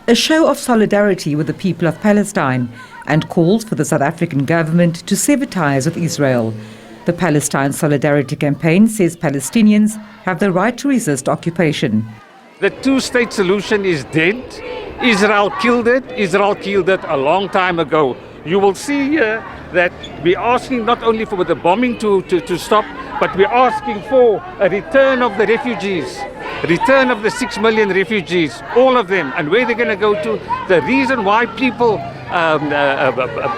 a show of solidarity with the people of Palestine and calls for the South African government to sever ties with Israel. The Palestine Solidarity Campaign says Palestinians have the right to resist occupation. The two-state solution is dead. Israel killed it. Israel killed it a long time ago. You will see here that we're asking not only for the bombing to stop, but we're asking for a return of the refugees, return of the 6 million refugees, all of them, and where they're going to go to. The reason why people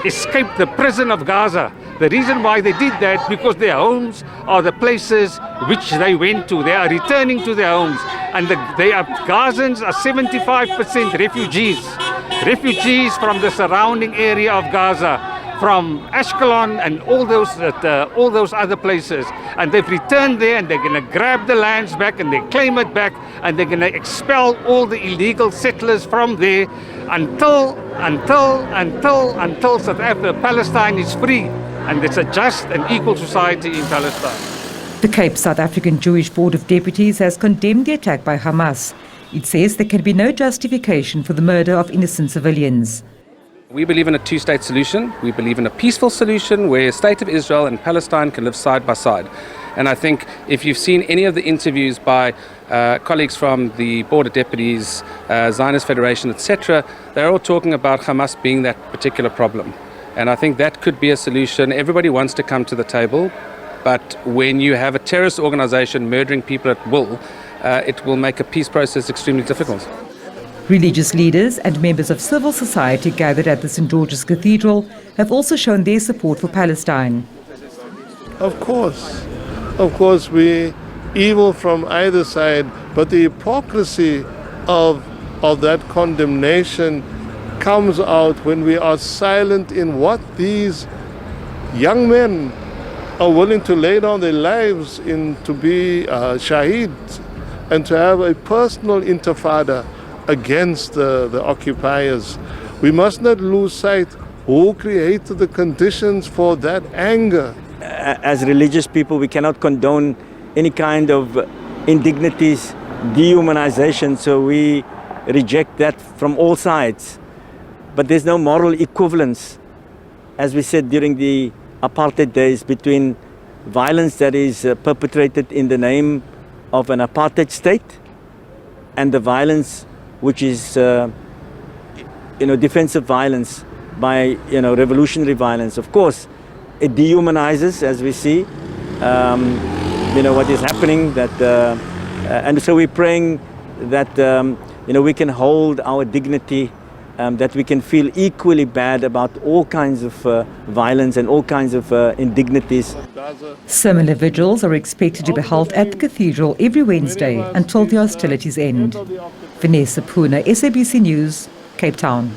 escaped the prison of Gaza, the reason why they did that, because their homes are the places which they went to. They are returning to their homes. And Gazans are 75% refugees from the surrounding area of Gaza, from Ashkelon and all those other places. And they've returned there, and they're going to grab the lands back and they claim it back, and they're going to expel all the illegal settlers from there until South Africa, Palestine is free, and it's a just and equal society in Palestine. The Cape South African Jewish Board of Deputies has condemned the attack by Hamas. It says there can be no justification for the murder of innocent civilians. We believe in a two-state solution. We believe in a peaceful solution where the state of Israel and Palestine can live side by side. And I think if you've seen any of the interviews by colleagues from the Board of Deputies, Zionist Federation, etc., they're all talking about Hamas being that particular problem. And I think that could be a solution. Everybody wants to come to the table. But when you have a terrorist organization murdering people at will, it will make a peace process extremely difficult. Religious leaders and members of civil society gathered at the St. Georges Cathedral have also shown their support for Palestine. Of course, we evil from either side, but the hypocrisy of that condemnation comes out when we are silent in what these young men are willing to lay down their lives in to be shaheed and to have a personal intifada against the occupiers. We must not lose sight who created the conditions for that anger. As religious people, we cannot condone any kind of indignities, dehumanization, so we reject that from all sides. But there's no moral equivalence, as we said during the apartheid days, between violence that is perpetrated in the name of an apartheid state and the violence which is defensive violence by revolutionary violence. Of course, it dehumanizes, as we see what is happening, and so we're praying that we can hold our dignity, that we can feel equally bad about all kinds of violence and all kinds of indignities. Similar vigils are expected to be held at the cathedral every Wednesday until the hostilities end. Vanessa Puna, SABC News, Cape Town.